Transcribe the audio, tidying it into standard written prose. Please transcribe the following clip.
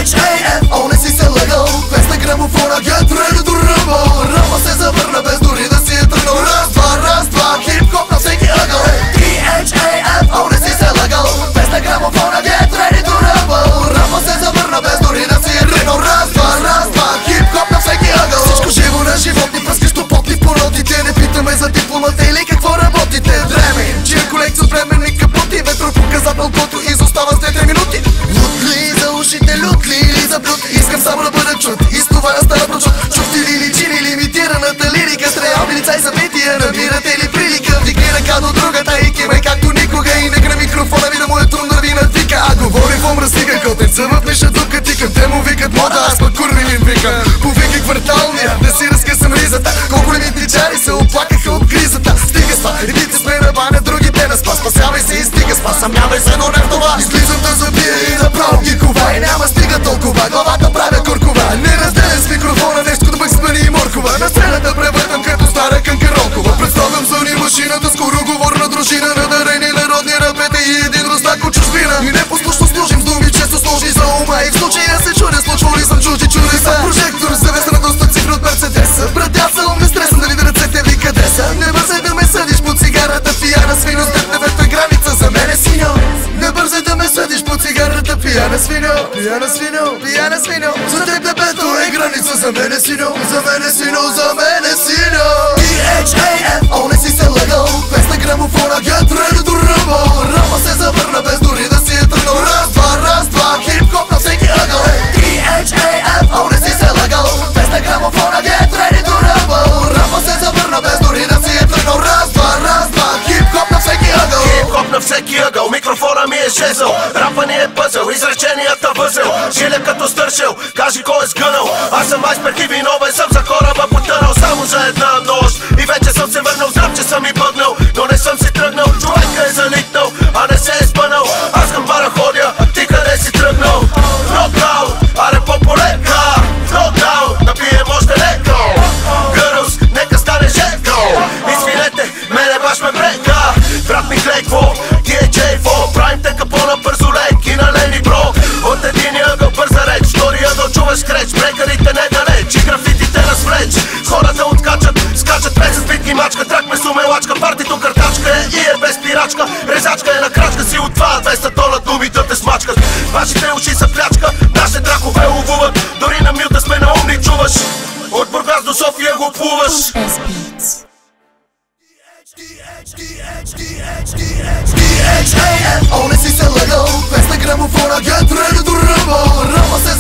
DHAF, о, не си се лъгал. Без на грамофона, get ready to rumble. Рама се завърна без дори да си е тръгнал. Раз, два, хип-хоп на всеки ъгъл. DHAF, о, не си се лъгал. Без на грамофона, get ready to rumble. Рама се завърна без дори да си е тръгнал. Раз, два, хип-хоп на всеки ъгъл. Всичко живо на животни, пръскащо потни породите. Не питаме за дипломата или какво работите. Дреме, чия колекция от временни капоти. Ветропоказател, който изостава с 2-3 минути. Лутли за ушите, лютли или за блюд. Искам само да бъда чут, и с това да стана прочут. Чухте ли личини лимитираната лирика с реални лица и събития? Набирате ли прилика? Вдигни ръка до другата и кимай както никога. И нека на микрофона ви да му е трудно да ви надвика. А говори в омразига, котеца в миша дупка тикам. Те му викат мода, аз пък курви им викам. Повики кварталния, да си разкъсам ризата. Колко лимитничари се оплакаха от кризата. Стига спа, едните сме на баня, другите на спа. Спасявай се и стига спа, съмнявай се, но не в това. Излизам да забия и направо ги кова. И няма стига толкова, главата правя куркова. Не разделям с микрофона, нещо да бък смени и моркова. На сцената превъртам като стара канкаролкова. Представям зони машината, скоро говорна дружина. Надарени народни рапете и един ростак от чужбина. И непослушно служим с думи, често сложни за ума. И в случая се чудя, случва ли съм чужди чудеса. Прожектор, завесен на доста цифри от Мерцедеса. Братясал, не стресам, да видя ръцете ви къде са. Не бързай да ме съдиш под цигарата, пияна свино. С теб граница за мен е синьо. Не бързай да ме съдиш под цигарата, пияна свино. Пияна свино, пияна свино. За теб дебето е граница, за мен е синьо. За мен е синьо, за мен е синьо. DHAF, о, не си се лъгал. Без на грамофона, get ready to rumble. Рама се завърна без дори да си е тръгнал. Раз, два, хип-хоп на всеки ъгъл. DHAF, о, не си се лъгал. Без на грамофона, get ready to rumble. Рама се завърна без дори да си е тръгнал. Раз, два, хип-хоп на всеки ъгъл. Хип-хоп на всеки ъгъл, микрофона ми е жезъл. Рапа ни е пъзъл, изреченията възел. Жиля като стършел, кажи кой е сгънал. Аз съм айсберг и виновен съм за кораба потънал. Само за една нощ и вече съм се върнал. Знам, че съм и бъгнал, но не съм си тръгнал. Човека е залитнал, а не се е спънал. Аз към бара ходя, а ти къде си тръгнал? Нокаут, аре по-полека. Нокаут, да пием още леко. Гърлс, нека стане жеко. И свинете, мене баш ме брека. Брат ми клейкво, DHAF, правим те капона бързо лек и налени бро. От единия ъгъл бърза реч, втория да чуваш скреч. Брекарите не далеч и графитите нас влеч. Хората откачат, скачат без битки мачка. Трак ме сумелачка, партито картачка е и е без пирачка. Резачка е на крачка си от 200 тона думи да те смачкат. Вашите уши са плячка, нашите дракове ловуват. Дори на мюта сме на умни чуваш. От Бургас до София го плуваш. DHAF, о, не си се лъгал. Без на грамофона, get ready to rumble. Рама се